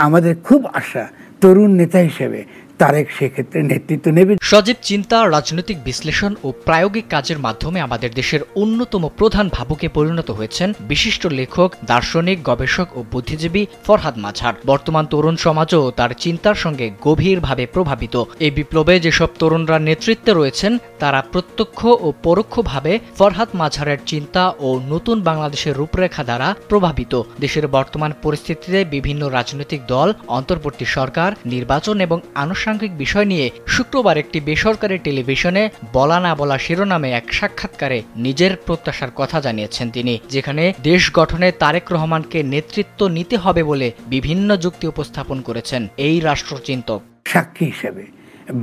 আমাদের খুব আশা তরুণ নেতা হিসেবে তারেক সেক্ষেত্রে নেতৃত্ব নেবে। সজীব চিন্তা, রাজনৈতিক বিশ্লেষণ ও প্রায়োগিক কাজের মাধ্যমে আমাদের দেশের অন্যতম প্রধান ভাবুকে পরিণত হয়েছেন বিশিষ্ট লেখক, দার্শনিক, গবেষক ও বুদ্ধিজীবী ফরহাদ মাঝহার। বর্তমান তরুণ সমাজও তার চিন্তার সঙ্গে গভীরভাবে প্রভাবিত। এই বিপ্লবে যেসব তরুণরা নেতৃত্বে রয়েছেন তারা প্রত্যক্ষ ও পরোক্ষভাবে ফরহাদ মাঝহারের চিন্তা ও নতুন বাংলাদেশের রূপরেখা দ্বারা প্রভাবিত। দেশের বর্তমান পরিস্থিতিতে বিভিন্ন রাজনৈতিক দল, অন্তর্বর্তী সরকার, নির্বাচন এবং আনুষ্ঠানিক বিষয় নিয়ে শুক্রবার একটি বেসরকারি টেলিভিশনে বলা না বলা শিরোনামে এক সাক্ষাৎকারে নিজের প্রত্যাশার কথা জানিয়েছেন তিনি, যেখানে দেশ গঠনে তারেক রহমানকে নেতৃত্ব নিতে হবে বলে বিভিন্ন যুক্তি উপস্থাপন করেছেন এই রাষ্ট্রচিন্তক। সাক্ষী হিসেবে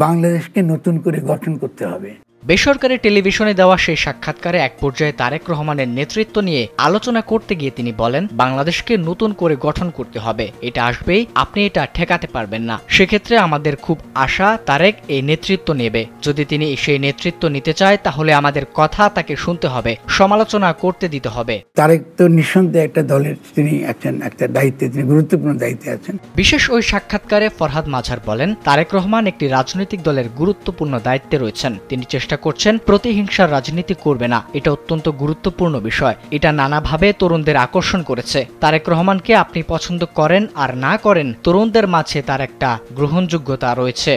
বাংলাদেশকে নতুন করে গঠন করতে হবে। বেসরকারি টেলিভিশনে দেওয়া সেই সাক্ষাৎকারে এক পর্যায়ে তারেক রহমানের নেতৃত্ব নিয়ে আলোচনা করতে গিয়ে তিনি বলেন, বাংলাদেশকে নতুন করে গঠন করতে হবে, এটা আসবেই, আপনি এটা ঠেকাতে পারবেন না। সেক্ষেত্রে আমাদের খুব আশা তারেক এই নেতৃত্ব নেবে। যদি তিনি সেই নেতৃত্ব নিতে চায় তাহলে আমাদের কথা তাকে শুনতে হবে, সমালোচনা করতে দিতে হবে। তারেক তো নিঃসন্দেহে একটা দলের তিনি আছেন, একটা দায়িত্বে, তিনি গুরুত্বপূর্ণ দায়িত্বে আছেন। বিশেষ ওই সাক্ষাৎকারে ফরহাদ মাঝহার বলেন, তারেক রহমান একটি রাজনৈতিক দলের গুরুত্বপূর্ণ দায়িত্বে রয়েছেন। তিনি চেষ্টা করছেন প্রতিহিংসার রাজনীতি করবে না। এটা অত্যন্ত গুরুত্বপূর্ণ বিষয়। এটা নানাভাবে তরুণদের আকর্ষণ করেছে। তারেক রহমানকে আপনি পছন্দ করেন আর না করেন, তরুণদের মাঝে তার একটা গ্রহণযোগ্যতা রয়েছে।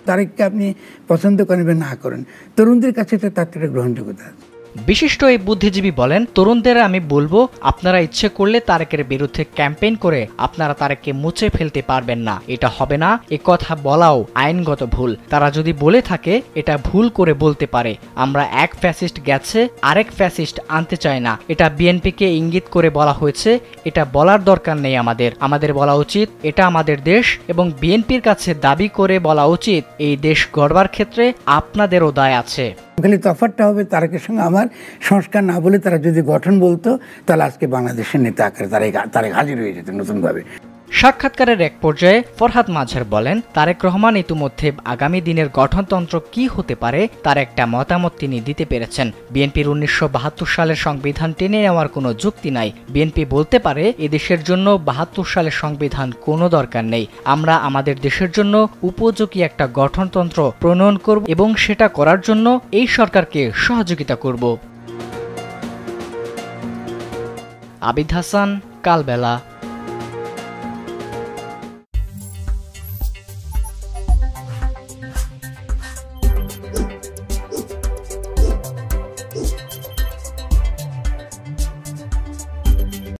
তারেককে আপনি পছন্দ করেন বা না করেন, তরুণদের কাছে তার একটা গ্রহণযোগ্যতা আছে। বিশিষ্ট এই বুদ্ধিজীবী বলেন, তরুণদের আমি বলবো, আপনারা ইচ্ছে করলে তারেকের বিরুদ্ধে ক্যাম্পেইন করে আপনারা তারেককে মুছে ফেলতে পারবেন না। এটা হবে না, এ কথা বলাও আইনগত ভুল। তারা যদি বলে থাকে এটা ভুল করে বলতে পারে। আমরা এক ফ্যাসিস্ট গেছে, আরেক ফ্যাসিস্ট আনতে চাই না। এটা বিএনপিকে ইঙ্গিত করে বলা হয়েছে, এটা বলার দরকার নেই। আমাদের বলা উচিত এটা আমাদের দেশ, এবং বিএনপির কাছে দাবি করে বলা উচিত এই দেশ গড়বার ক্ষেত্রে আপনাদেরও দায় আছে। খালি তফাৎটা হবে তারেকের সঙ্গে আমার, সংস্কার না বলে তারা যদি গঠন বলতো তাহলে আজকে বাংলাদেশের নেতা আকারে তারেক হাজির হয়ে যেত নতুনভাবে। সাক্ষাৎকারের এক পর্যায়ে ফরহাদ মাঝহার বলেন, তারেক রহমান ইতিমধ্যে আগামী দিনের গঠনতন্ত্র কি হতে পারে তার একটা মতামত তিনি দিতে পেরেছেন। বিএনপির 1972 সালের সংবিধান টেনে নেওয়ার কোনো যুক্তি নাই। বিএনপি বলতে পারে এদেশের জন্য 72 সালের সংবিধান কোনো দরকার নেই। আমরা আমাদের দেশের জন্য উপযোগী একটা গঠনতন্ত্র প্রণয়ন করব এবং সেটা করার জন্য এই সরকারকে সহযোগিতা করব। আবিদ হাসান, কালবেলা।